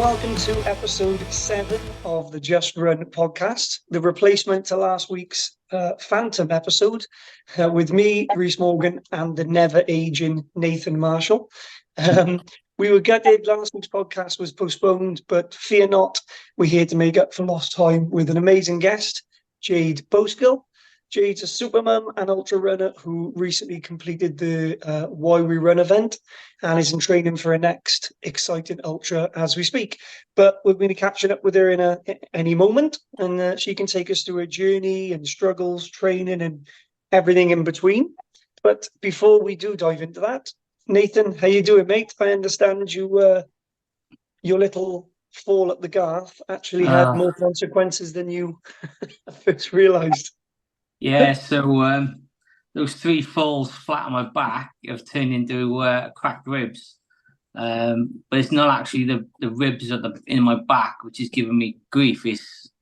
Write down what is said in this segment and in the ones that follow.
welcome to episode 7 of the Just Run podcast, the replacement to last week's Phantom episode with me, Rhys Morgan, and the never-aging Nathan Marshall. We were gutted last week's podcast was postponed, but fear not, we're here to make up for lost time with an amazing guest, Jade Bowskill. Jade's a supermum and ultra runner who recently completed the Why We Run event and is in training for a next exciting ultra as we speak. But we're going to be catching up with her in any moment, and she can take us through her journey and struggles, training, and everything in between. But before we do dive into that, Nathan, how you doing, mate? I understand your little fall at the Garth actually had more consequences than you first realised. Yeah, so those 3 falls flat on my back have turned into cracked ribs. But it's not actually the ribs in my back which is giving me grief. It's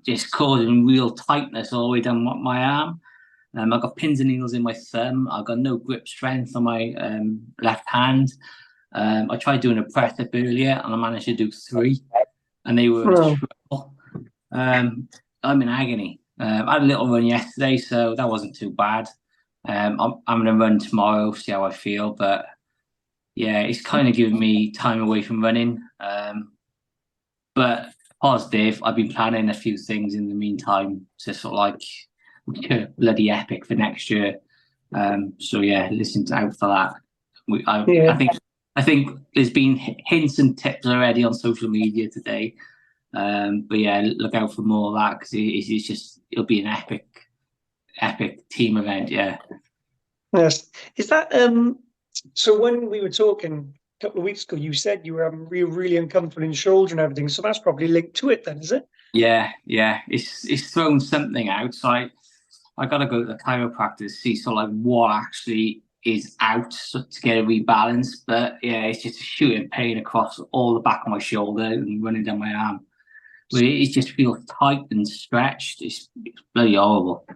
just causing real tightness all the way down my arm. I've got pins and needles in my thumb. I've got no grip strength on my left hand. I tried doing a press up earlier and I managed to do 3, and they were a struggle. I'm in agony. I had a little run yesterday, so that wasn't too bad. I'm going to run tomorrow, see how I feel. But yeah, it's kind of giving me time away from running. But positive, I've been planning a few things in the meantime to sort of like bloody epic for next year. So yeah, listen out for that. I think there's been hints and tips already on social media today. But yeah, look out for more of that because it'll be an epic team event. Yeah. Yes. Is that so? When we were talking a couple of weeks ago, you said you were having really uncomfortable in your shoulder and everything. So that's probably linked to it, then, is it? Yeah. It's thrown something out. So I got to go to the chiropractor to see what actually is out to get it rebalanced. But yeah, it's just a shooting pain across all the back of my shoulder and running down my arm. But it just feels tight and stretched. It's bloody horrible.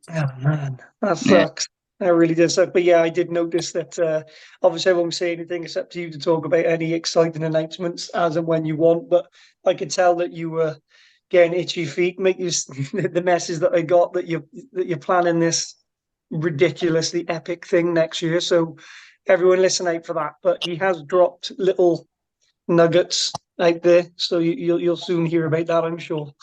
Oh man, that sucks. Yeah. That really does suck. But yeah, I did notice that. Obviously, I won't say anything. It's up to you to talk about any exciting announcements as and when you want. But I could tell that you were getting itchy feet. Make you the message that I got that you're planning this ridiculously epic thing next year. So everyone, listen out for that. But he has dropped little nuggets out there, so you'll soon hear about that, I'm sure.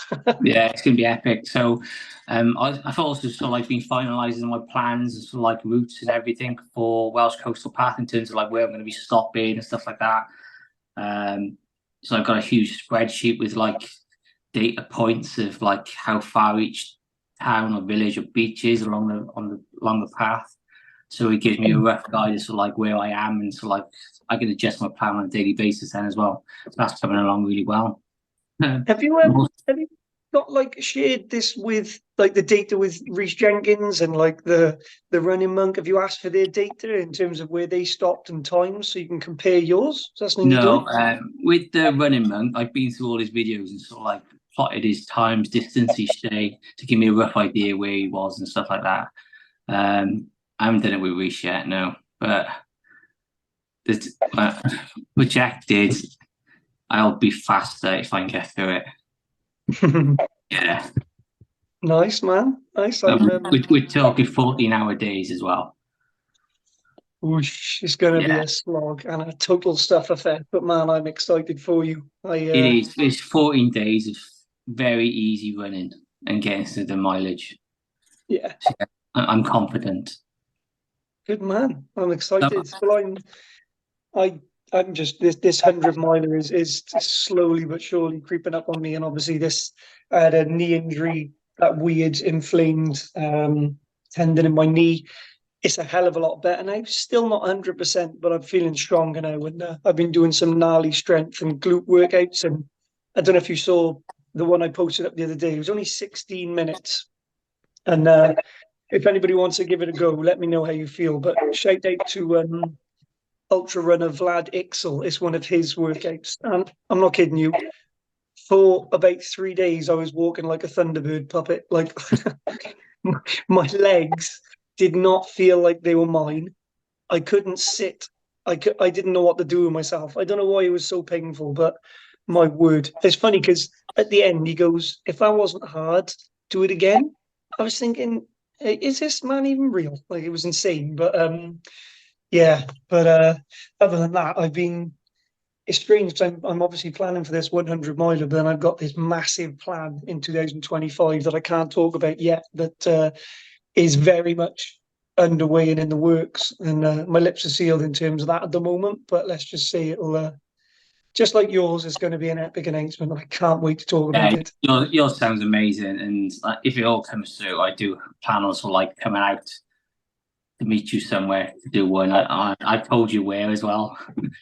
Yeah, it's gonna be epic. So I've also sort of like been finalizing my plans and sort of like routes and everything for Welsh Coastal Path in terms of like where I'm going to be stopping and stuff like that. So I've got a huge spreadsheet with like data points of like how far each town or village or beach is along the path. So it gives me a rough guide as to like where I am, and so like I can adjust my plan on a daily basis then as well. So that's coming along really well. Have you got like shared this with like the data with Rhys Jenkins and like the Running Monk? Have you asked for their data in terms of where they stopped and times so you can compare yours? Is that something you're doing? With the Running Monk, I've been through all his videos and sort of like plotted his times, distance each day to give me a rough idea where he was and stuff like that. I haven't done it with Rhys yet, no. But projected, I'll be faster if I can get through it. Yeah. Nice, man. Nice. We're talking 14-hour days as well. Whoosh, it's going to be a slog and a total stuff effect. But man, I'm excited for you. It is. It's 14 days of very easy running and getting through the mileage. Yeah. So, I'm confident. Good man. I'm excited. Well, I'm just this 100-miler is slowly but surely creeping up on me, and obviously I had a knee injury, that weird inflamed tendon in my knee. It's a hell of a lot better now. Still not 100%, but I'm feeling stronger now. And I've been doing some gnarly strength and glute workouts, and I don't know if you saw the one I posted up the other day. It was only 16 minutes, and if anybody wants to give it a go, let me know how you feel. But shout out to ultra runner Vlad Ixel. It's one of his workouts. And I'm not kidding you. For about 3 days, I was walking like a Thunderbird puppet. Like my legs did not feel like they were mine. I couldn't sit. I didn't know what to do with myself. I don't know why it was so painful, but My word. It's funny because at the end he goes, "If that wasn't hard, do it again." I was thinking, is this man even real? Like it was insane. But yeah. But other than that, it's strange 'cause I'm obviously planning for this 100 miler, but then I've got this massive plan in 2025 that I can't talk about yet. That is very much underway and in the works, and my lips are sealed in terms of that at the moment. But let's just say it'll. Just like yours, it's going to be an epic announcement. I can't wait to talk about it. Yours sounds amazing, and if it all comes through, I do plan on sort of like coming out to meet you somewhere to do one. I told you where as well.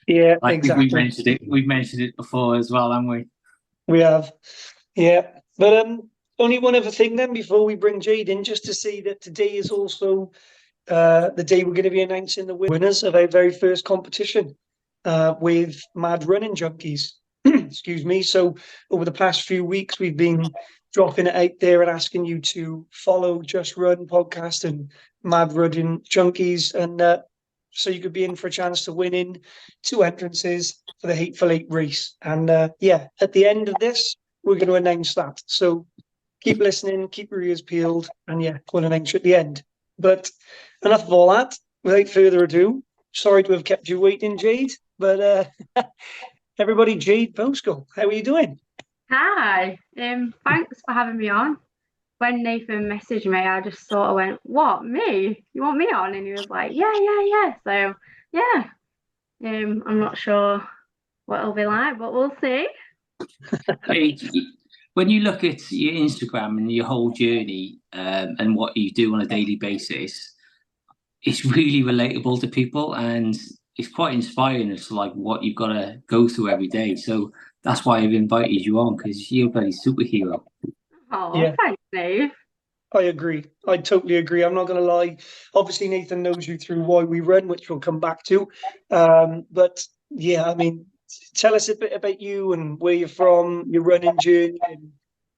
Yeah, I exactly. think we've mentioned it before as well, haven't we? We have. Yeah. But only one other thing then before we bring Jade in, just to say that today is also the day we're going to be announcing the winners of our very first competition with Mad Running Junkies. Excuse me. So over the past few weeks, we've been dropping it out there and asking you to follow Just Run podcast and Mad Running Junkies, and so you could be in for a chance to win in 2 entrances for the Hateful Eight race. And yeah, at the end of this, we're going to announce that. So keep listening, keep your ears peeled, and yeah, we'll announce you at the end. But enough of all that. Without further ado, sorry to have kept you waiting, Jade, but everybody, Jade Bowskill, how are you doing? Hi, thanks for having me on. When Nathan messaged me, I just sort of went, "What, me? You want me on?" And he was like, "Yeah." So yeah, I'm not sure what it'll be like, but we'll see. When you look at your Instagram and your whole journey and what you do on a daily basis, it's really relatable to people, and it's quite inspiring as to like what you've got to go through every day. So that's why I've invited you on, because you're a bloody superhero. Oh, Yeah. thanks, Dave. I agree. I totally agree. I'm not going to lie. Obviously, Nathan knows you through Why We Run, which we'll come back to. But yeah, I mean, tell us a bit about you and where you're from, your running journey, and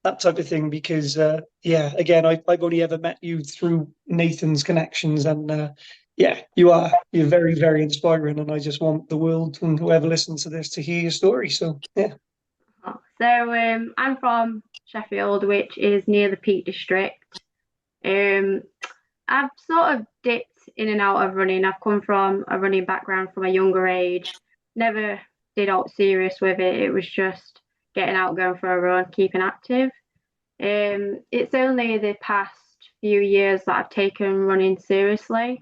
that type of thing. Because yeah, again, I've only ever met you through Nathan's connections, and yeah, you're very, very inspiring, and I just want the world and whoever listens to this to hear your story. So yeah. So I'm from Sheffield, which is near the Peak District. I've sort of dipped in and out of running. I've come from a running background from a younger age. Never did out serious with it. It was just getting out, going for a run, keeping active. It's only the past few years that I've taken running seriously.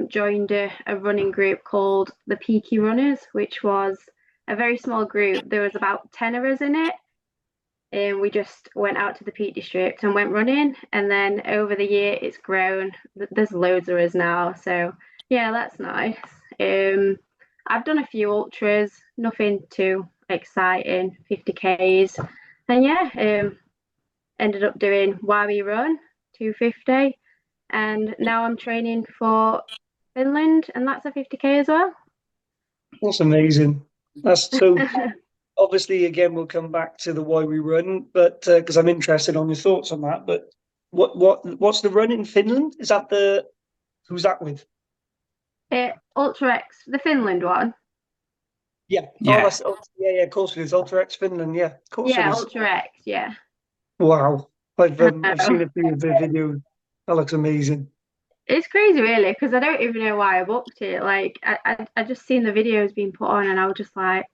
Joined a running group called the Peaky Runners, which was a very small group. There was about 10 of us in it. And we just went out to the Peak District and went running. And then over the year, it's grown. There's loads of us now. So yeah, that's nice. I've done a few ultras, nothing too exciting, 50Ks. And yeah, ended up doing Why We Run, 250. And now I'm training for Finland, and that's a 50K as well. That's amazing. That's so. Obviously, again, we'll come back to the Why We Run, but because I'm interested on your thoughts on that. But what's the run in Finland? Is that who's that with? Ultra X, the Finland one. Yeah. Yeah. Yeah. Of course it is. Ultra X Finland. Yeah. Of course it is. Ultra X. Yeah. Wow. I've seen a few of the videos. That looks amazing. It's crazy, really, because I don't even know why I booked it. Like, I just seen the videos being put on, and I was just like,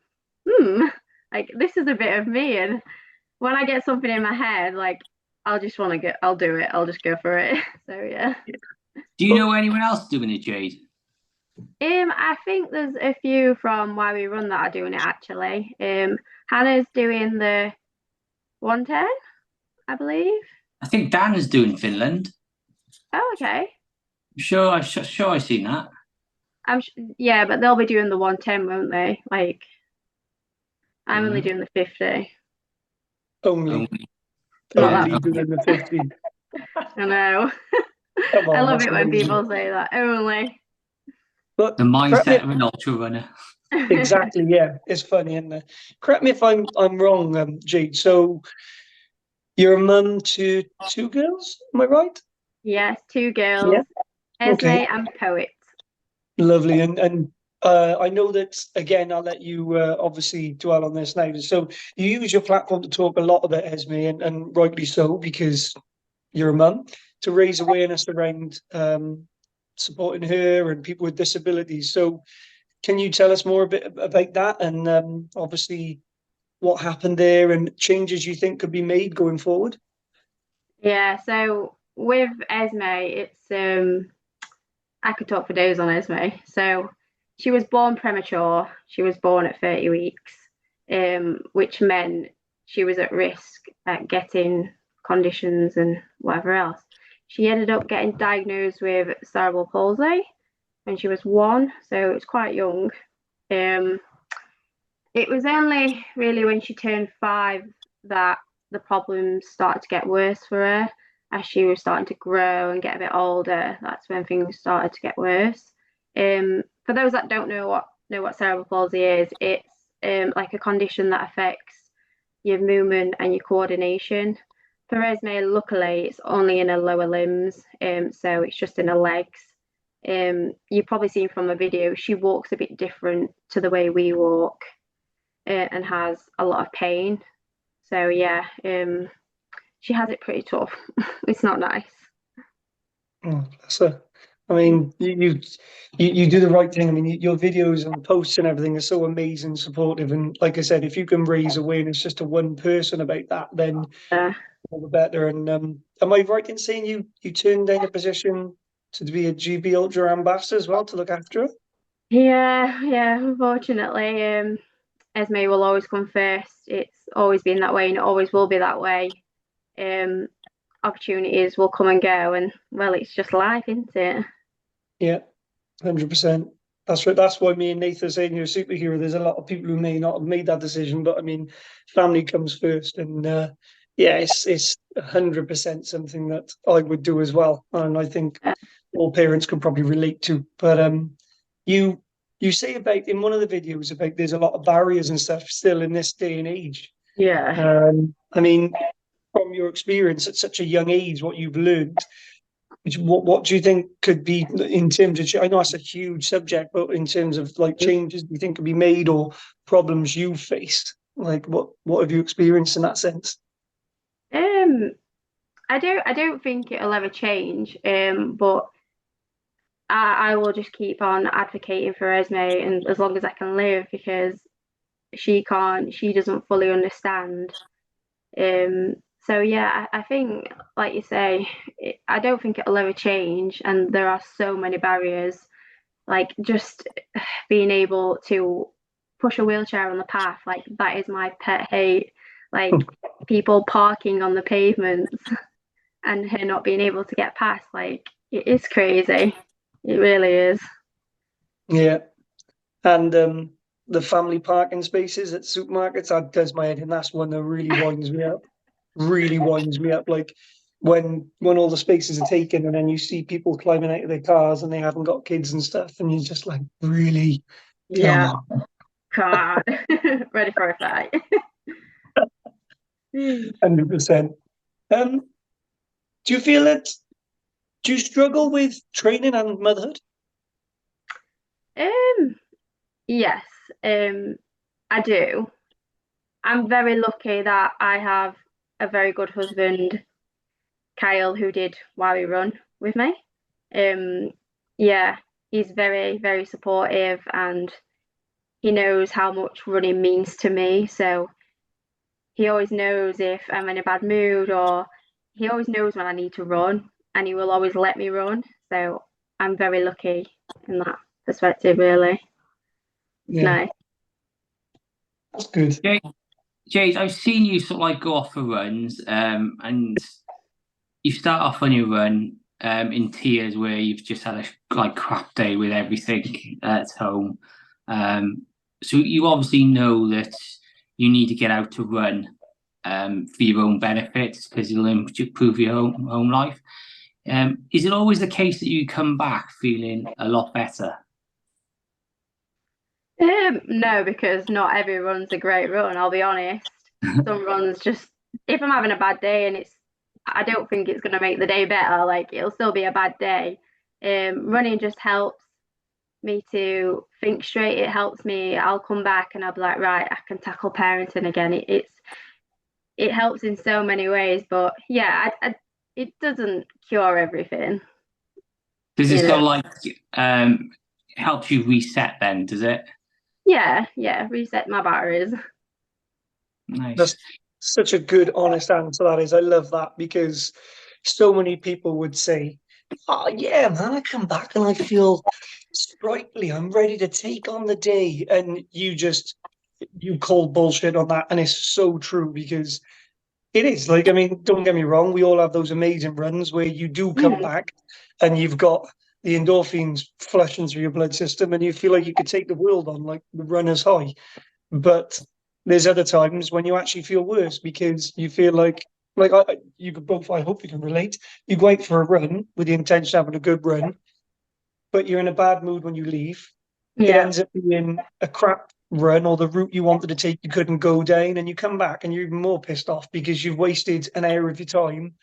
like this is a bit of me. And when I get something in my head, like I'll just want to go. I'll do it. I'll just go for it. So yeah. Do you know anyone else doing it, Jade? I think there's a few from Why We Run that are doing it actually. Hannah's doing the 110, I believe. I think Dan's doing Finland. Oh, okay. Sure, I've seen that. Yeah, but they'll be doing the 110, won't they? Like, I'm only doing the 50. Only Not doing the 50. I know. Come on, I love that's it when amazing. people say that. Only. But The mindset of an ultra runner. Exactly, yeah. It's funny, isn't it? Correct me if I'm wrong, Jade. So you're a mum to 2 girls, am I right? Yes, 2 girls. Yeah. Esme Okay. and Poet. Lovely. And I know that, again, I'll let you obviously dwell on this now. So you use your platform to talk a lot about Esme, and rightly so, because you're a mum, to raise awareness around supporting her and people with disabilities. So can you tell us more a bit about that, and obviously what happened there and changes you think could be made going forward? Yeah, so with Esme, it's I could talk for days on Esme. So she was born premature. She was born at 30 weeks, which meant she was at risk at getting conditions and whatever else. She ended up getting diagnosed with cerebral palsy when she was 1, so it's quite young. It was only really when she turned 5 that the problems started to get worse for her. As she was starting to grow and get a bit older, that's when things started to get worse. For those that don't know what cerebral palsy is, it's like a condition that affects your movement and your coordination. For Esme, luckily, it's only in her lower limbs, so it's just in her legs. You've probably seen from a video, she walks a bit different to the way we walk, and has a lot of pain. So yeah, she has it pretty tough. It's not nice. Oh, bless her. I mean, you do the right thing. I mean, your videos and posts and everything are so amazing, supportive, and like I said, if you can raise awareness just to one person about that, then all the better. And am I right in saying you turned down a position to be a GB Ultra ambassador as well to look after her? Yeah. Unfortunately, Esme will always come first. It's always been that way, and it always will be that way. Opportunities will come and go, and well, it's just life, isn't it? Yeah, 100%. That's right. That's why me and Nathan are saying you're a superhero. There's a lot of people who may not have made that decision, but I mean, family comes first, and yeah, it's 100% something that I would do as well, and I think all parents could probably relate to. But you you say about in one of the videos about there's a lot of barriers and stuff still in this day and age. Yeah. I mean, from your experience at such a young age, what you've learned, what do you think could be in terms of? I know it's a huge subject, but in terms of like changes you think could be made or problems you've faced, like what have you experienced in that sense? I don't think it'll ever change. But I will just keep on advocating for Esme, and as long as I can live, because she doesn't fully understand. So yeah, I think, like you say, I don't think it'll ever change, and there are so many barriers. Like just being able to push a wheelchair on the path, like that is my pet hate. Like people parking on the pavements and her not being able to get past, like it is crazy. It really is. Yeah, and the family parking spaces at supermarkets, that does my head, and that's one that really winds me up. Really winds me up. Like when all the spaces are taken, and then you see people climbing out of their cars and they haven't got kids and stuff, and you're just like, really, come Yeah, on. God, ready for a fight. 100%. Do you feel it? Do you struggle with training and motherhood? Yes, I do. I'm very lucky that I have a very good husband, Kyle, who did Why We Run with me. Yeah, he's very, very supportive, and he knows how much running means to me. So he always knows if I'm in a bad mood, or he always knows when I need to run, and he will always let me run. So I'm very lucky in that perspective, really. It's Yeah, nice. that's good. Jade, I've seen you sort of like go off for runs, and you start off on your run in tears where you've just had a like crap day with everything at home. So you obviously know that you need to get out to run for your own benefits because you'll improve your home life. Is it always the case that you come back feeling a lot better? No, because not every run's a great run, I'll be honest. Some runs just, if I'm having a bad day and I don't think it's going to make the day better, like it'll still be a bad day. Running just helps me to think straight. It helps me. I'll come back and I'll be like, right, I can tackle parenting again. It helps in so many ways, but yeah, it doesn't cure everything. Does it sort of like helps you reset then, does it? Yeah, reset my batteries. Nice. That's such a good, honest answer, that is. I love that, because so many people would say, oh, yeah, man, I come back and I feel sprightly. I'm ready to take on the day. And you call bullshit on that. And it's so true, because it is. Like, I mean, don't get me wrong. We all have those amazing runs where you do come back and you've got the endorphins flushing through your blood system and you feel like you could take the world on, like the runner's high. But there's other times when you actually feel worse, because you feel like you could both, I hope you can relate. You go out for a run with the intention of having a good run, but you're in a bad mood when you leave. It ends up being a crap run, or the route you wanted to take you couldn't go down, and you come back and you're even more pissed off because you've wasted an hour of your time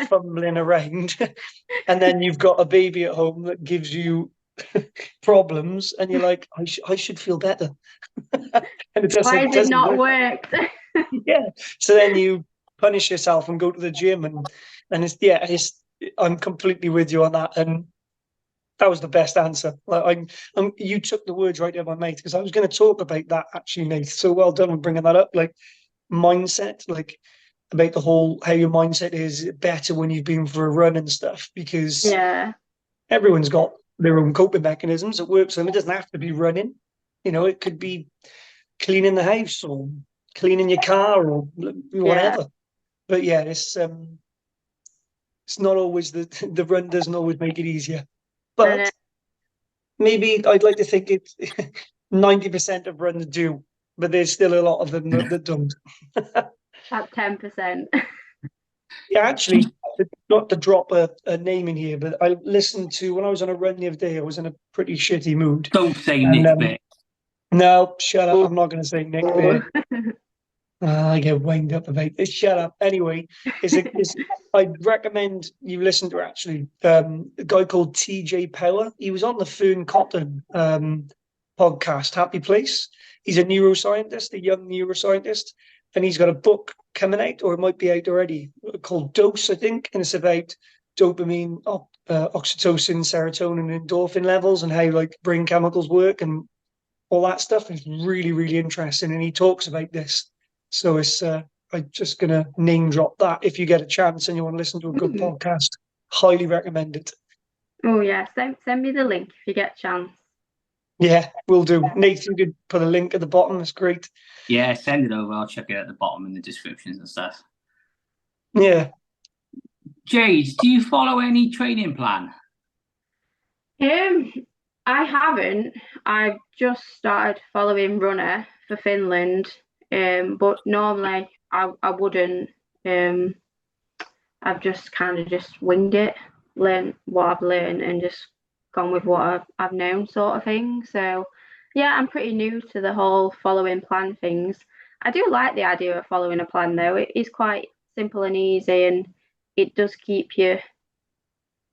fumbling around. And then you've got a baby at home that gives you problems, and you're like, I should feel better. And it Why has it not worked? Yeah. So then you punish yourself and go to the gym, and it's I'm completely with you on that. And that was the best answer. Like, you took the words right out of my mouth, because I was going to talk about that actually, Nate. So well done on bringing that up. Like, mindset, like about the whole how your mindset is better when you've been for a run and stuff, because everyone's got their own coping mechanisms that work. So it doesn't have to be running. You know, it could be cleaning the house or cleaning your car or whatever. But yeah, it's not always the run doesn't always make it easier. But maybe I'd like to think it's 90% of runs do, but there's still a lot of them that don't. About 10%. Yeah, actually, not to drop a name in here, but I listened to, when I was on a run the other day, I was in a pretty shitty mood. Don't say Nick Bear. No, shut up. I'm not going to say Nick Bear. I get wound up about this. Shut up. Anyway, I'd recommend you listen to, actually, a guy called TJ Power. He was on the Fern Cotton podcast, Happy Place. He's a neuroscientist, a young neuroscientist, and he's got a book coming out, or it might be out already, called Dose, I think, and it's about dopamine, oxytocin, serotonin, and endorphin levels, and how like brain chemicals work and all that stuff. Is really, really interesting, and he talks about this. So it's I'm just gonna name drop that. If you get a chance and you want to listen to a good podcast, highly recommend it. Oh yeah, send me the link if you get a chance. Yeah, will do. Nathan, you could put a link at the bottom. That's great. Yeah, send it over. I'll check it at the bottom in the descriptions and stuff. Yeah. Jade, do you follow any training plan? I haven't. I've just started following Runner for Finland. But normally I wouldn't. I've just kind of just winged it, learned what I've learned, and just gone with what I've known, sort of thing. So yeah, I'm pretty new to the whole following plan things. I do like the idea of following a plan, though. It is quite simple and easy, and it does keep you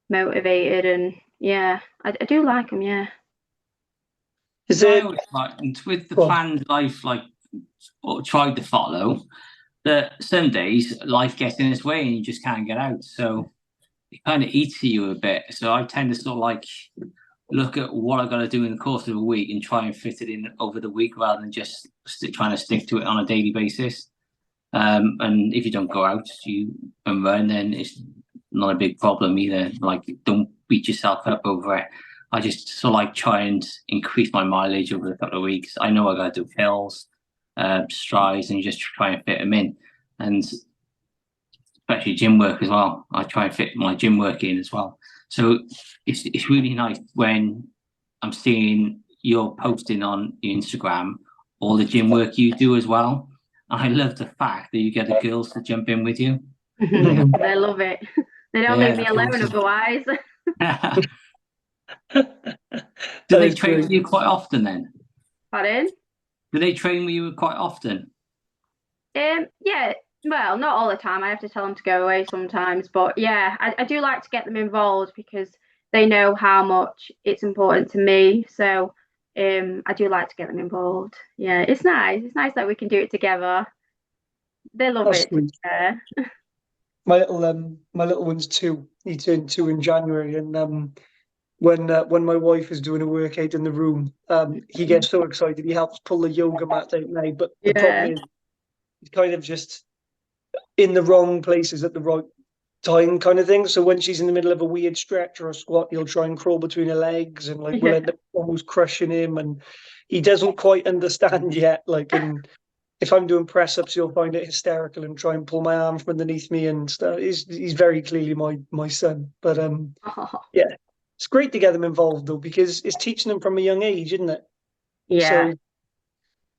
motivated. And yeah, I do like them. Yeah. Is it with the plans I've tried to follow, that some days life gets in its way and you just can't get out, so it kind of eats at you a bit. So I tend to sort of like look at what I've got to do in the course of a week and try and fit it in over the week, rather than just trying to stick to it on a daily basis. And if you don't go out and run, then it's not a big problem either. Like, don't beat yourself up over it. I just sort of like try and increase my mileage over a couple of weeks. I know I got to do hills, strides, and you just try and fit them in. And especially gym work as well. I try and fit my gym work in as well. So it's really nice when I'm seeing you're posting on your Instagram all the gym work you do as well. I love the fact that you get the girls to jump in with you. They love it. They don't leave me alone otherwise. Do they train with you quite often then? Pardon? Do they train with you quite often? Yeah. Well, not all the time. I have to tell them to go away sometimes. But yeah, I do like to get them involved, because they know how much it's important to me. So I do like to get them involved. Yeah, it's nice. It's nice that we can do it together. They love That's it. sweet. Yeah. My little one's 2. He turned 2 in January, and when my wife is doing a workout in the room, he gets so excited he helps pull the yoga mat out now. But the problem Yeah. is he's kind of just in the wrong places at the right time, kind of thing. So when she's in the middle of a weird stretch or a squat, he'll try and crawl between her legs, and like we'll Yeah. end up almost crushing him. And he doesn't quite understand yet. Like if I'm doing press ups, he'll find it hysterical and try and pull my arm from underneath me and stuff. He's very clearly my son. But Oh, yeah, it's great to get them involved though, because it's teaching them from a young age, isn't it? yeah. So,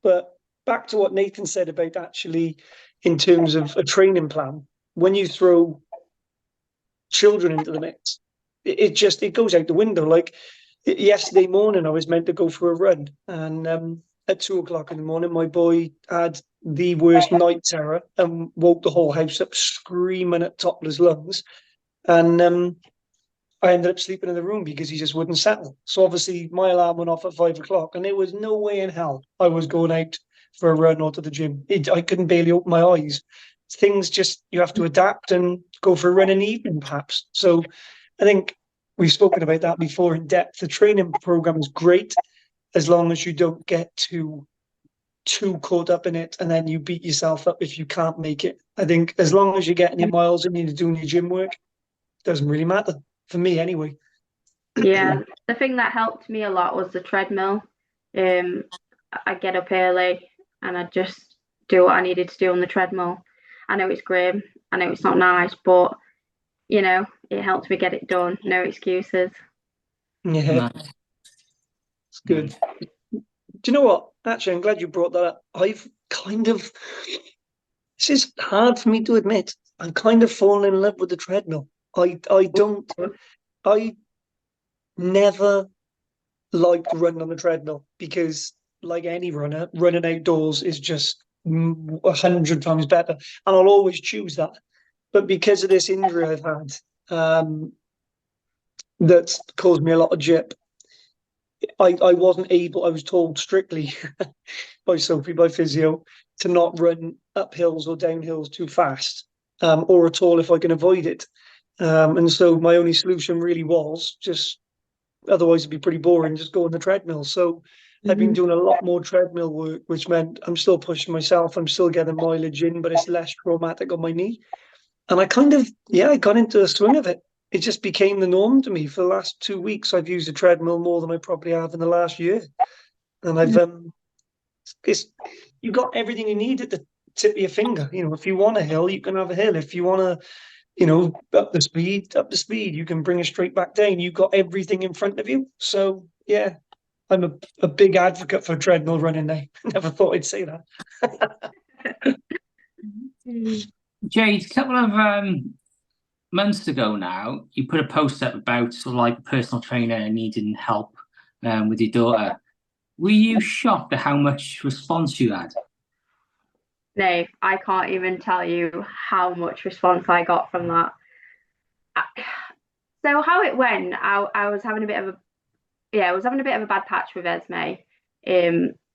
but back to what Nathan said about actually in terms of a training plan, when you throw children into the mix, it goes out the window. Like yesterday morning, I was meant to go for a run, and at 2 o'clock in the morning, my boy had the worst night terror and woke the whole house up screaming at top of his lungs. And I ended up sleeping in the room because he just wouldn't settle. So obviously my alarm went off at 5 o'clock, and there was no way in hell I was going out for a run or to the gym. I couldn't barely open my eyes. Things just, you have to adapt and go for a run in the evening, perhaps. So I think we've spoken about that before in depth. The training program is great as long as you don't get too caught up in it and then you beat yourself up if you can't make it. I think as long as you're getting your miles and you're doing your gym work, it doesn't really matter. For me, anyway. Yeah. The thing that helped me a lot was the treadmill. I get up early and I just do what I needed to do on the treadmill. I know it's grim. I know it's not nice, but it helps me get it done. No excuses. Yeah, Nice. it's good. Do you know what? Actually, I'm glad you brought that up. This is hard for me to admit. I'm kind of fallen in love with the treadmill. I never liked running on the treadmill because, like any runner, running outdoors is just 100 times better, and I'll always choose that. But because of this injury I've had, that's caused me a lot of jip. I wasn't able. I was told strictly by Sophie, by physio, to not run up hills or down hills too fast, or at all if I can avoid it. And so my only solution really was just, otherwise it'd be pretty boring, just go on the treadmill. So I've been doing a lot more treadmill work, which meant I'm still pushing myself. I'm still getting mileage in, but it's less traumatic on my knee. And I got into the swing of it. It just became the norm to me. For the last 2 weeks, I've used a treadmill more than I probably have in the last year. And you got everything you need at the tip of your finger. If you want a hill, you can have a hill. If you want to, up the speed, you can bring it straight back down. You've got everything in front of you. So yeah, I'm a big advocate for treadmill running now. Never thought I'd say that. Jade, a couple of months ago now, you put a post up about sort of like a personal trainer needing help with your daughter. Were you shocked at how much response you had? No, I can't even tell you how much response I got from that. So how it went, I was having a bit of a bad patch with Esme.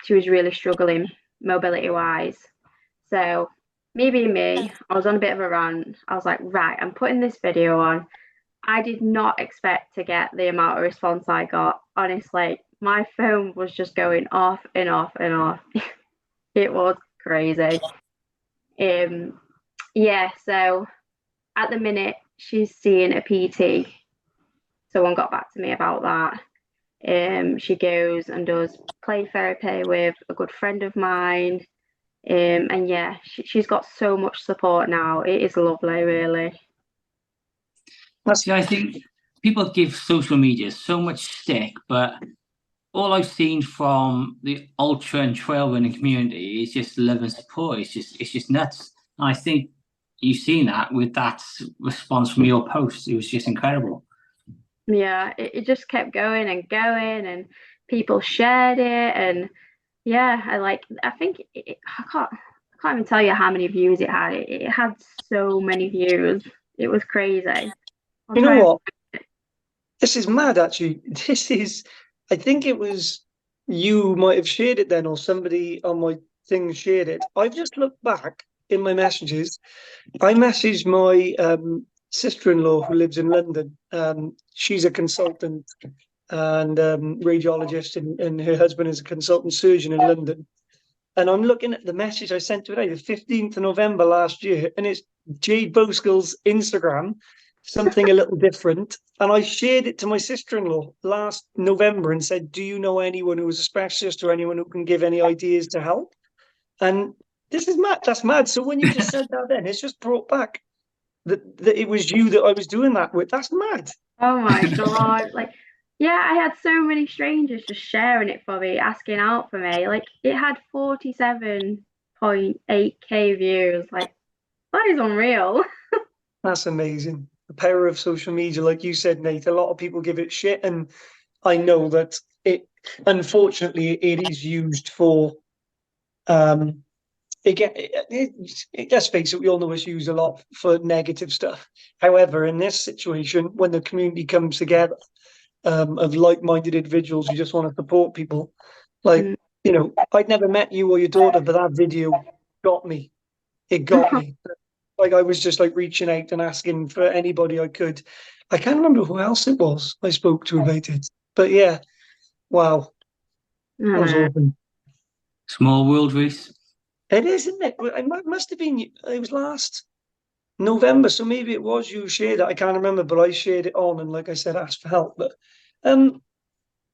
She was really struggling mobility wise. So me, I was on a bit of a rant. I was like, right, I'm putting this video on. I did not expect to get the amount of response I got. Honestly, my phone was just going off and off and off. It was crazy. Yeah, so at the minute she's seeing a PT. Someone got back to me about that. She goes and does play therapy with a good friend of mine. And yeah, she's got so much support now. It is lovely, really. See, I think people give social media so much stick, but all I've seen from the ultra and trail running community is just love and support. It's just nuts. And I think you've seen that with that response from your post. It was just incredible. Yeah, it just kept going and going, and people shared it, and yeah, I think I can't even tell you how many views it had. It had so many views. It was crazy. You know what? This is mad, actually. I think it was you might have shared it then, or somebody on my thing shared it. I've just looked back in my messages. I messaged my sister-in-law who lives in London. She's a consultant and radiologist, and her husband is a consultant surgeon in London. And I'm looking at the message I sent to her the 15th of November last year, and it's Jade Bowskill's Instagram, something a little different. And I shared it to my sister-in-law last November and said, do you know anyone who is a specialist or anyone who can give any ideas to help? And this is mad. That's mad. So when you just said that then, it's just brought back that it was you that I was doing that with. That's mad. Oh my God. Like, yeah, I had so many strangers just sharing it for me, asking out for me. Like, it had 47.8K views. Like, that is unreal. That's amazing. The power of social media, like you said, Nate, a lot of people give it shit. And I know that unfortunately, it is used for, let's face it, we all know it's used a lot for negative stuff. However, in this situation, when the community comes together, of like-minded individuals who just want to support people, like, I'd never met you or your daughter, but that video got me. It got me. Like, I was just like reaching out and asking for anybody I could. I can't remember who else it was I spoke to about it, but yeah, wow, that was awesome. Small world, Reese. It is, isn't it? It must have been. It was last November, so maybe it was you who shared it. I can't remember, but I shared it on, and like I said, asked for help. But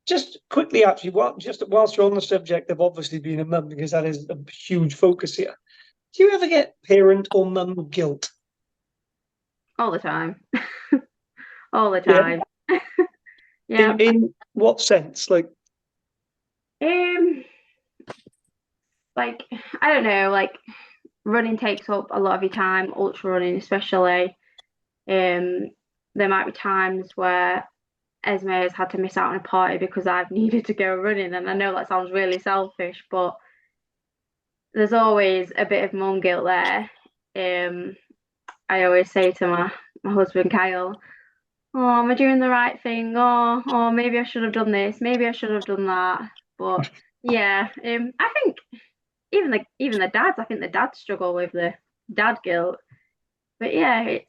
just quickly, actually, whilst you're on the subject of obviously being a mum, because that is a huge focus here. Do you ever get parent or mum guilt? All the time. All the time. Yeah. In what sense? Like, I don't know, like running takes up a lot of your time, ultra running especially. There might be times where Esme has had to miss out on a party because I've needed to go running, and I know that sounds really selfish, but there's always a bit of mum guilt there. I always say to my husband Kyle, oh, am I doing the right thing? Oh, maybe I should have done this, maybe I should have done that. But yeah, I think even the dads, I think the dads struggle with the dad guilt. But yeah,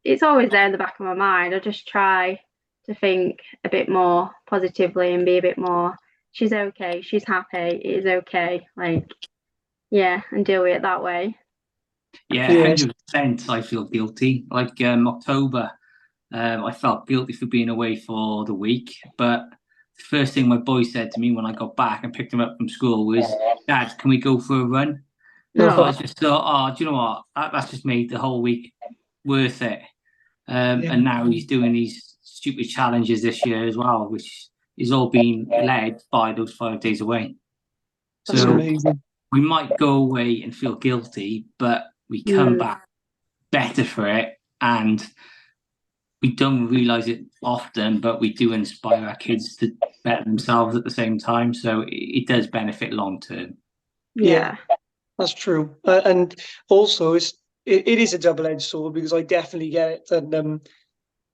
it's always there in the back of my mind. I just try to think a bit more positively and be a bit more, she's okay, she's happy, it is okay. Like, yeah, and deal with it that way. Yeah, 100%. I feel guilty. Like October, I felt guilty for being away for the week. But the first thing my boy said to me when I got back and picked him up from school was, Dad, can we go for a run? So I just thought, oh, do you know what? That's just made the whole week worth it. And now he's doing these stupid challenges this year as well, which is all being led by those 5 days away. That's amazing. We might go away and feel guilty, but we come back better for it, and we don't realize it often, but we do inspire our kids to better themselves at the same time. So it does benefit long term. Yeah, that's true. And also, it is a double-edged sword, because I definitely get it. And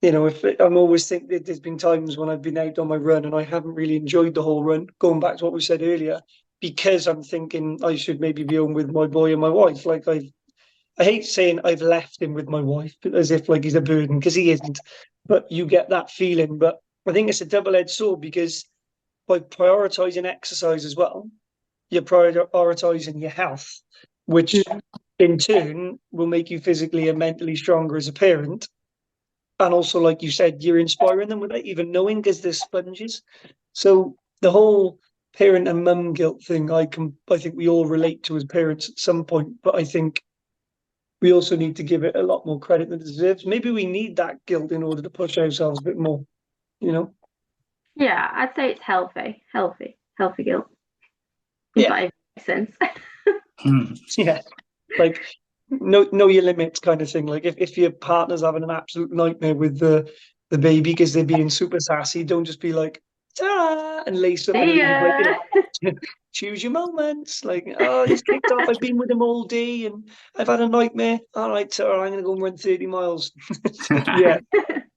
I'm always thinking that there's been times when I've been out on my run and I haven't really enjoyed the whole run. Going back to what we said earlier, because I'm thinking I should maybe be home with my boy and my wife. Like, I hate saying I've left him with my wife, as if like he's a burden, because he isn't. But you get that feeling. But I think it's a double-edged sword, because by prioritizing exercise as well, you're prioritizing your health, which in turn will make you physically and mentally stronger as a parent. And also, like you said, you're inspiring them without even knowing, because they're sponges. So the whole parent and mum guilt thing, I think we all relate to as parents at some point. But I think we also need to give it a lot more credit than it deserves. Maybe we need that guilt in order to push ourselves a bit more, Yeah, I'd say it's healthy guilt. Yeah. That makes sense. Yeah. Like, know your limits kind of thing. Like, if your partner's having an absolute nightmare with the baby because they're being super sassy, don't just be like, ta, and lace up and leave. Like, choose your moments. Like, oh, he's kicked off. I've been with him all day and I've had a nightmare. All right, so I'm going to go and run 30 miles. Yeah,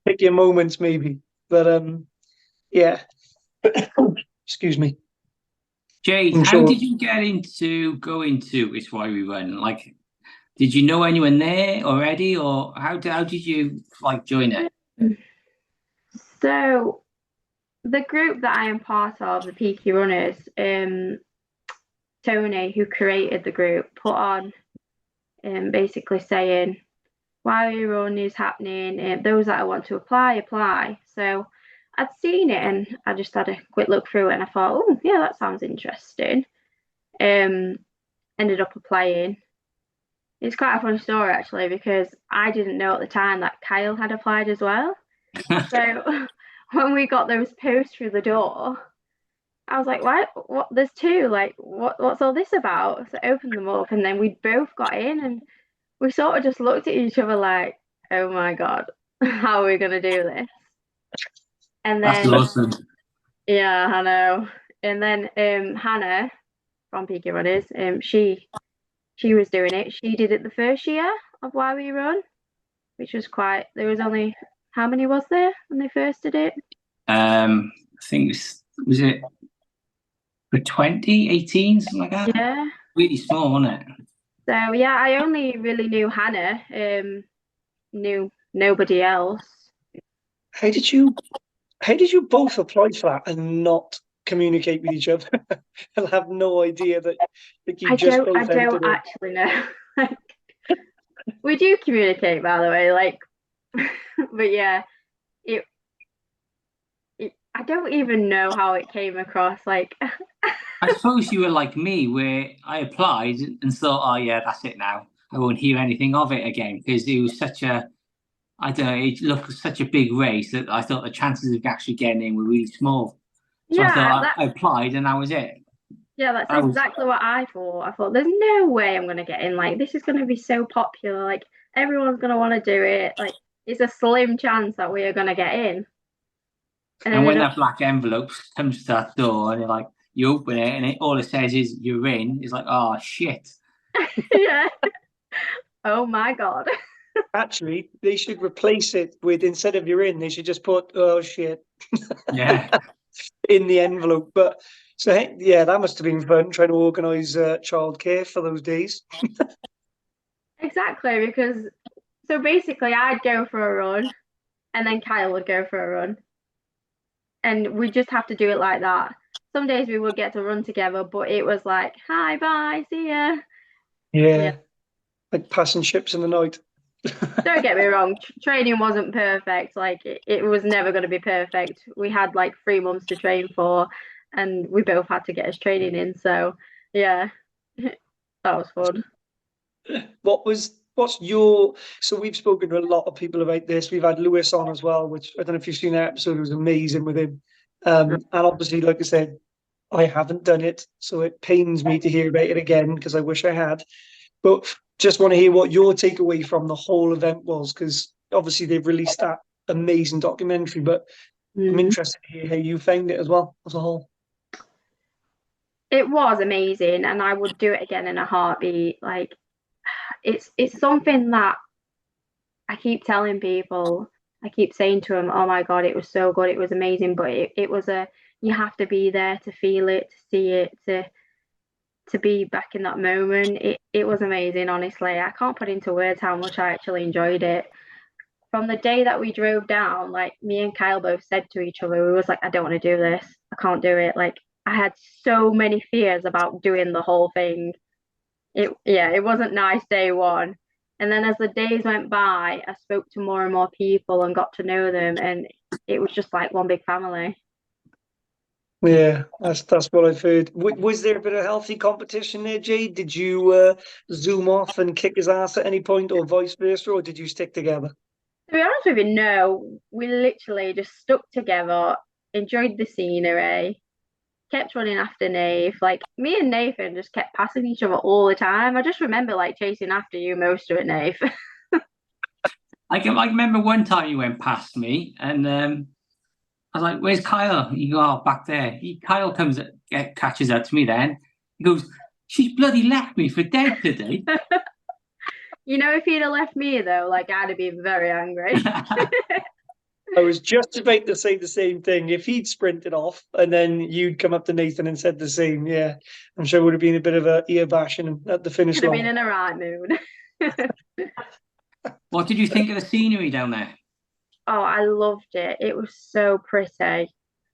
pick your moments, maybe. But yeah. Excuse me. Jade, I'm how sure. did you get into going to It's Why We Run? Like, did you know anyone there already, or how did you like join it? So the group that I am part of, the Peaky Runners, Tony, who created the group, put on basically saying why we run is happening, and those that I want to apply. So I'd seen it and I just had a quick look through it and I thought, oh yeah, that sounds interesting. Ended up applying. It's quite a funny story actually, because I didn't know at the time that Kyle had applied as well. So when we got those posts through the door, I was like, what, there's two, like what's all this about? So I opened them up and then we both got in and we sort of just looked at each other like, oh my God, how are we going to do this? And That's then, awesome. yeah, I know. And then Hannah from Peaky Runners, she was doing it. She did it the first year of Why We Run, which was there was only, how many was there when they first did it? I think was it for 2018, something like that? Yeah. Really small, wasn't it? So yeah, I only really knew Hannah, knew nobody else. How did you both apply for that and not communicate with each other and have no idea that you I just don't both entered it? actually know. Like, we do communicate, by the way, like, but yeah, it I don't even know how it came across. Like, I suppose you were like me, where I applied and thought, oh yeah, that's it now. I won't hear anything of it again, because it was such a, I don't know, it looked such a big race that I thought the chances of actually getting in were really small. So I yeah, thought I applied and that was it. yeah, that's exactly what I thought. I thought there's no way I'm gonna get in. Like, this is gonna be so popular. Like, everyone's gonna want to do it. Like, it's a slim chance that we are gonna get in. And when that black envelope comes to that door and you're like, you open it and all it says is you're in, it's like, oh shit. Yeah. Oh my God. Actually, they should replace it with, instead of you're in, they should just put, oh shit. Yeah. In the envelope. But so yeah, that must have been fun trying to organise childcare for those days. Exactly, because so basically I'd go for a run and then Kyle would go for a run. And we just have to do it like that. Some days we would get to run together, but it was like, hi, bye, see ya. Yeah. Like passing ships in the night. Don't get me wrong, training wasn't perfect. Like, it was never going to be perfect. We had like 3 months to train for, and we both had to get his training in. So yeah, that was fun. What's your, so we've spoken to a lot of people about this. We've had Lewis on as well, which I don't know if you've seen that episode. It was amazing with him. And obviously, like I said, I haven't done it, so it pains me to hear about it again because I wish I had. But just want to hear what your takeaway from the whole event was, because obviously they've released that amazing documentary, but I'm interested to hear how you found it as well as a whole. It was amazing, and I would do it again in a heartbeat. Like, it's something that I keep telling people. I keep saying to them, "Oh my God, it was so good, it was amazing." But it was you have to be there to feel it, to see it, to be back in that moment. It was amazing, honestly. I can't put into words how much I actually enjoyed it. From the day that we drove down, like, me and Kyle both said to each other, we was like, I don't want to do this. I can't do it. Like, I had so many fears about doing the whole thing. It wasn't nice day one. And then as the days went by, I spoke to more and more people and got to know them, and it was just like one big family. Yeah, that's what I've heard. Was there a bit of healthy competition there, Jade? Did you zoom off and kick his ass at any point, or vice versa, or did you stick together? To be honest with you, no. We literally just stuck together, enjoyed the scenery, kept running after Nath. Like, me and Nathan just kept passing each other all the time. I just remember like chasing after you most of it, Nath. I remember one time you went past me and I was like, where's Kyle? You go, oh, back there. Kyle catches up to me then. He goes, she's bloody left me for dead today. You know, if he'd have left me though, like, I'd have been very angry. I was just about to say the same thing. If he'd sprinted off and then you'd come up to Nathan and said the same, yeah, I'm sure it would have been a bit of a ear bashing at the finish Could have line. been in a right mood. What did you think of the scenery down there? Oh, I loved it. It was so pretty.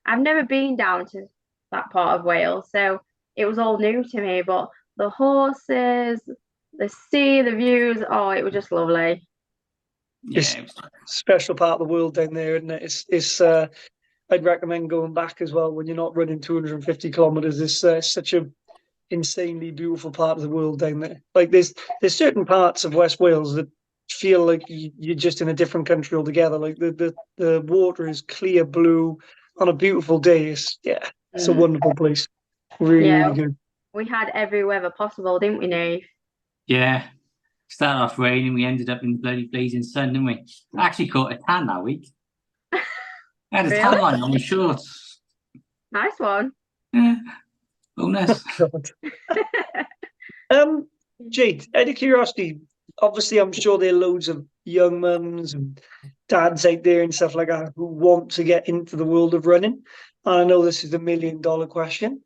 I've never been down to that part of Wales, so it was all new to me. But the horses, the sea, the views, oh, it was just lovely. It's Yeah, a special part of the world down there, isn't it? It's I'd recommend going back as well when you're not running 250 kilometers. It's such a insanely beautiful part of the world down there. Like there's certain parts of West Wales that feel like you're just in a different country altogether. Like the water is clear blue on a beautiful day. It's a wonderful place. Really, Yeah, really good. we had every weather possible, didn't we, Nate? yeah. Started off raining, we ended up in bloody blazing sun, didn't we? I actually caught a tan that week. I had a tan Really? line on my shorts. Nice one. Yeah. Bonus. God. Jade, out of curiosity, obviously I'm sure there are loads of young mums and dads out there and stuff like that who want to get into the world of running. And I know this is the $1 million question,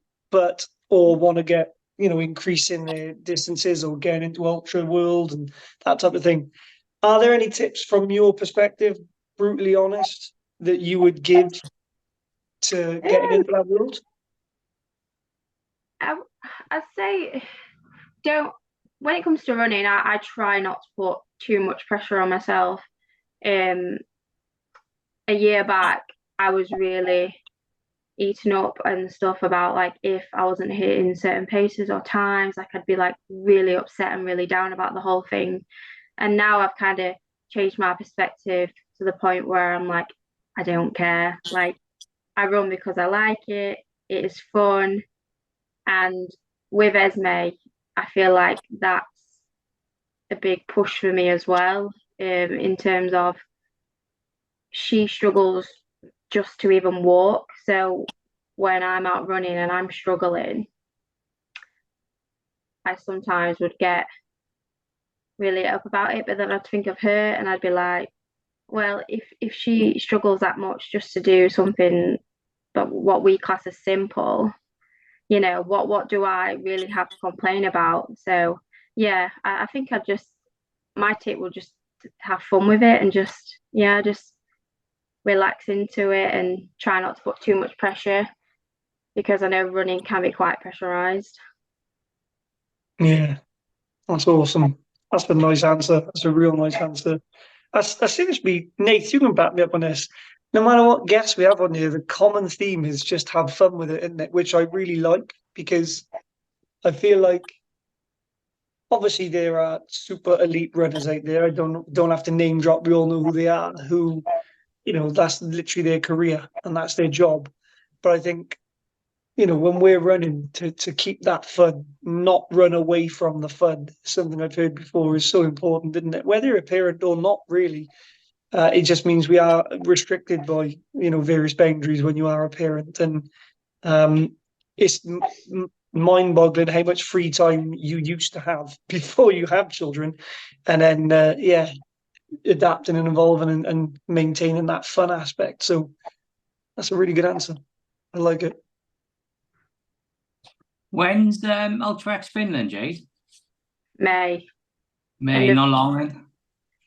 or want to get, increasing their distances or getting into ultra world and that type of thing. Are there any tips from your perspective, brutally honest, that you would give to getting into that world? I'd say when it comes to running, I try not to put too much pressure on myself. A year back, I was really eaten up and stuff about like if I wasn't hitting certain paces or times, like I'd be like really upset and really down about the whole thing. And now I've kind of changed my perspective to the point where I'm like, I don't care. Like I run because I like it. It is fun. And with Esme, I feel like that's a big push for me as well, in terms of she struggles just to even walk. So when I'm out running and I'm struggling, I sometimes would get really up about it, but then I'd think of her and I'd be like, well, if she struggles that much just to do something but what we class as simple, what do I really have to complain about? So yeah, I think my tip would just have fun with it and just relax into it and try not to put too much pressure, because I know running can be quite pressurized. Yeah, that's awesome. That's a nice answer. That's a real nice answer. That seems to be, Nate, you can back me up on this. No matter what guests we have on here, the common theme is just have fun with it, isn't it? Which I really like, because I feel like obviously there are super elite runners out there. I don't have to name drop. We all know who they are, who, that's literally their career and that's their job. But I think, when we're running, to keep that fun, not run away from the fun, something I've heard before is so important, isn't it? Whether you're a parent or not, really, it just means we are restricted by, various boundaries when you are a parent. And it's mind-boggling how much free time you used to have before you have children. And then, adapting and evolving and maintaining that fun aspect. So that's a really good answer. I like it. When's Ultra X Finland, Jade? May. Not long then?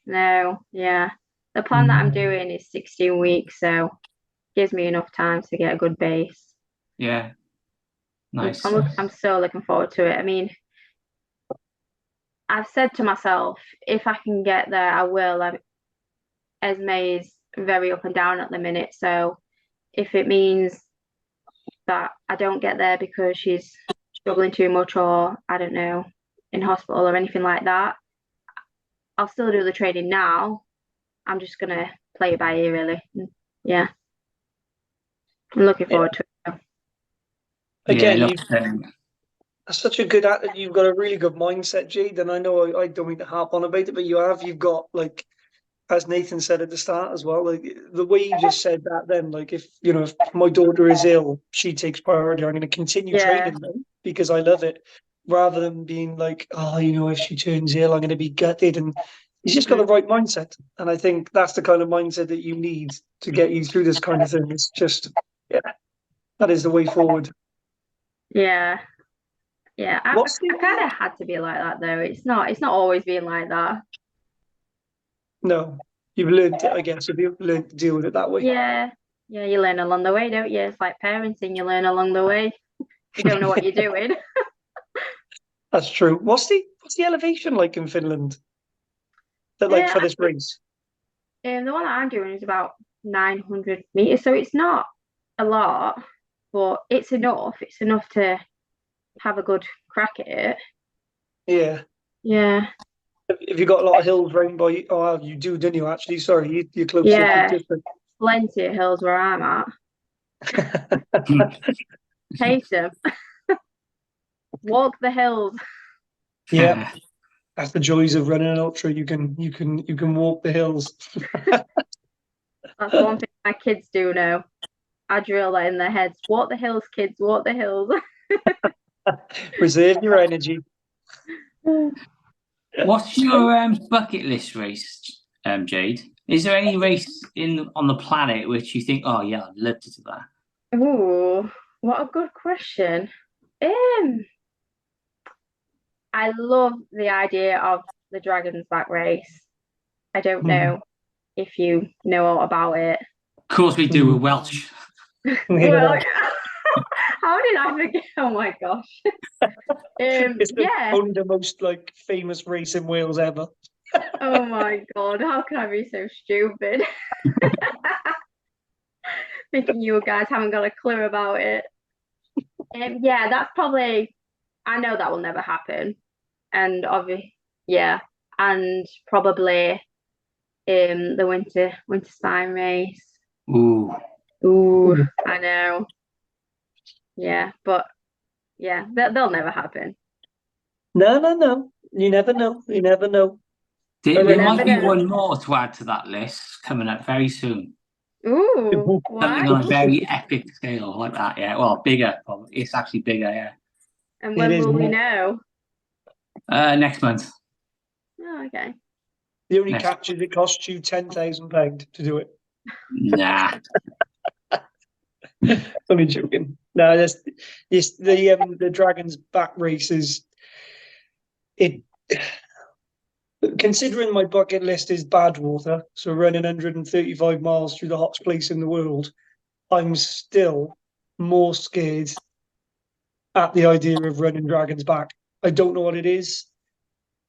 No, yeah. The plan that I'm doing is 16 weeks, so gives me enough time to get a good base. Yeah. Nice. I'm so looking forward to it. I mean, I've said to myself, if I can get there, I will. Esme is very up and down at the minute, so if it means that I don't get there because she's struggling too much, or I don't know, in hospital or anything like that, I'll still do the training now. I'm just gonna play it by ear, really. Yeah, I'm looking forward to it. Again, that's such a good. You've got a really good mindset, Jade. And I know I don't mean to harp on about it, but you've got, like, as Nathan said at the start as well, like the way you just said that. Then, like, if my daughter is ill, she takes priority. I'm going to continue training them because I love it, rather than being like, oh, if she turns ill, I'm going to be gutted. And He's just got the right mindset, and I think that's the kind of mindset that you need to get you through this kind of thing. It's just, yeah, that is the way forward. Yeah. Yeah. I What's kind of had to be like that though. It's not always been like that. No, you've learned it, I guess. If you've learned to deal with it that way. Yeah. Yeah, you learn along the way, don't you? It's like parenting, you learn along the way. You don't know what you're doing. That's true. What's the elevation like in Finland? That like for this race? The one that I'm doing is about 900 meters, so it's not a lot, but it's enough. It's enough to have a good crack at it. Yeah. Yeah. Have you got a lot of hills round by? Oh, well, you do, didn't you? Actually, sorry, you're closer Yeah. to different. Plenty of hills where I'm at. Taste them. Walk the hills. Yeah, that's the joys of running an ultra. You can walk the hills. That's one thing my kids do know. I drill that in their heads. Walk the hills, kids. Walk the hills. Reserve your energy. What's your bucket list race, Jade? Is there any race on the planet which you think, oh yeah, I'd love to do that? Ooh, what a good question. I love the idea of the Dragon's Back race. I don't know if you know all about it. Of course we do. We're Welsh. Well, how did I forget? Oh my gosh. It's only the most like famous race in Wales ever. Oh my god, how can I be so stupid? Thinking you guys haven't got a clue about it. Yeah, that's probably, I know that will never happen. And obviously, yeah, and probably the winter spine race. Ooh, I know. Yeah, but yeah, they'll never happen. No. You never know. You never know. There might be one more to add to that list coming up very soon. Ooh, something on a very epic scale like that. Yeah, well, bigger. Probably. It's actually bigger. Yeah. And when will we know? Next month. Oh, okay. The only catch is it costs you £10,000 to do it. Nah. Only joking. No, the Dragon's Back race is it. Considering my bucket list is Badwater, so running 135 miles through the hottest place in the world, I'm still more scared at the idea of running Dragon's Back. I don't know what it is.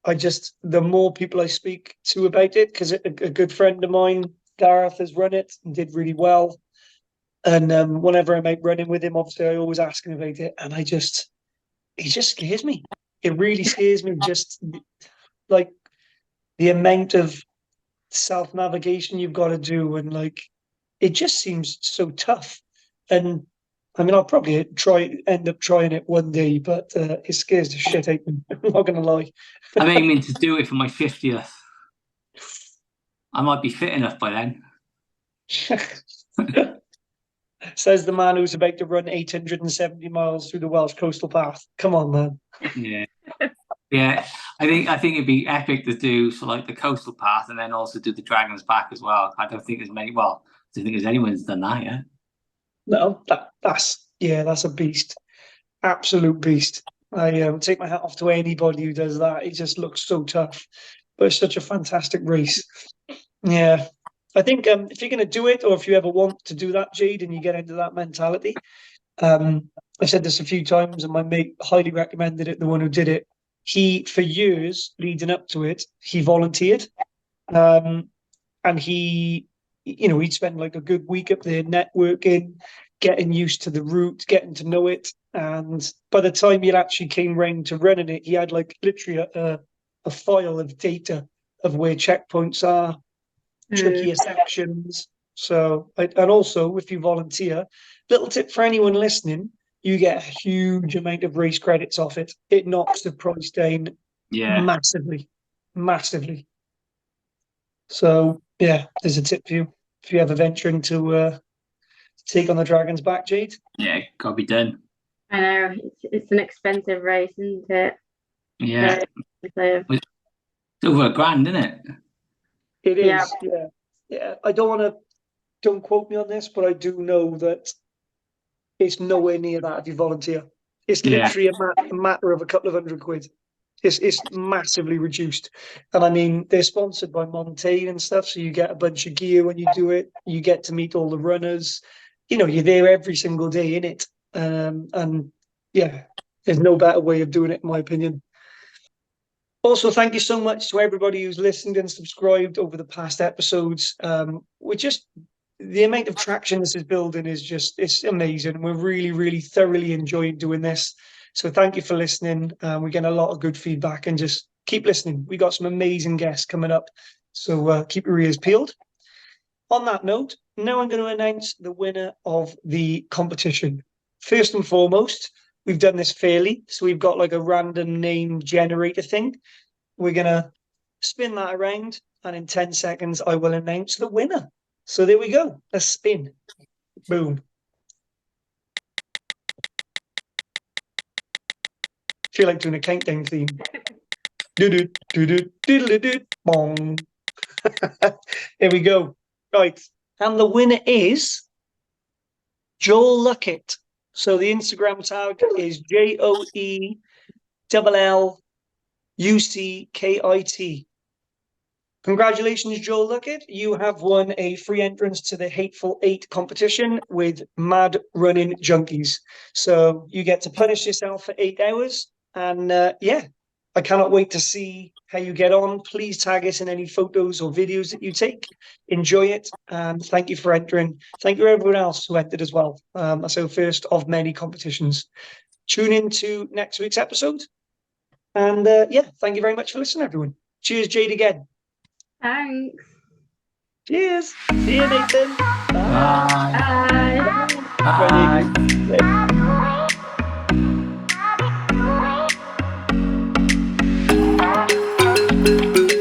The more people I speak to about it, because a good friend of mine, Gareth, has run it and did really well. And whenever I'm out running with him, obviously I always ask him about it, and it just scares me. It really scares me. Just like the amount of self-navigation you've got to do, and like it just seems so tough. And I mean, I'll probably end up trying it one day, but it scares the shit out of me. I'm not gonna lie. I'm aiming to do it for my 50th. I might be fit enough by then. Says the man who's about to run 870 miles through the Welsh coastal path. Come on, man. Yeah. Yeah, I think it'd be epic to do like the coastal path and then also do the Dragon's Back as well. I don't think there's anyone's done that yet. No, that's a beast, absolute beast. I take my hat off to anybody who does that. It just looks so tough, but it's such a fantastic race. Yeah, I think if you're going to do it, or if you ever want to do that, Jade, and you get into that mentality, I've said this a few times, and my mate highly recommended it. The one who did it. He, for years leading up to it, he volunteered, and he'd spend like a good week up there networking, getting used to the route, getting to know it. And by the time he actually came round to running it, he had like literally a file of data of where checkpoints are, trickier sections. So, and also if you volunteer, little tip for anyone listening, you get a huge amount of race credits off it. It knocks the price down massively. So, yeah, there's a tip for you if you ever venture into take on the Dragon's Back, Jade. Yeah, gotta be done. I know, it's an expensive race, isn't it? Yeah. It's over £1,000, isn't it? It is, yeah. Don't quote me on this, but I do know that it's nowhere near that if you volunteer. It's literally a matter of a couple of £100. It's massively reduced. And I mean, they're sponsored by Montaigne and stuff, so you get a bunch of gear when you do it. You get to meet all the runners. You know, you're there every single day in it. And yeah, there's no better way of doing it, in my opinion. Also, thank you so much to everybody who's listened and subscribed over the past episodes. The amount of traction this is building it's amazing. We're really, really thoroughly enjoying doing this. So thank you for listening. We're getting a lot of good feedback, and just keep listening. We got some amazing guests coming up. So keep your ears peeled. On that note, now I'm going to announce the winner of the competition. First and foremost, we've done this fairly. So we've got like a random name generator thing. We're going to spin that around, and in 10 seconds, I will announce the winner. So there we go. A spin. Boom. Feel like doing a countdown theme. Do do do do do bong. There we go. Right. And the winner is Joel Luckett. So the Instagram tag is JoellLuckit. Congratulations, Joel Luckett. You have won a free entrance to the Hateful Eight competition with Mad Running Junkies. So you get to punish yourself for 8 hours. And I cannot wait to see how you get on. Please tag us in any photos or videos that you take. Enjoy it. And thank you for entering. Thank you to everyone else who entered as well. That's our first of many competitions. Tune in to next week's episode. And thank you very much for listening, everyone. Cheers, Jade, again. Thanks. Cheers. See you, Nathan. Bye. Bye. Bye. Bye.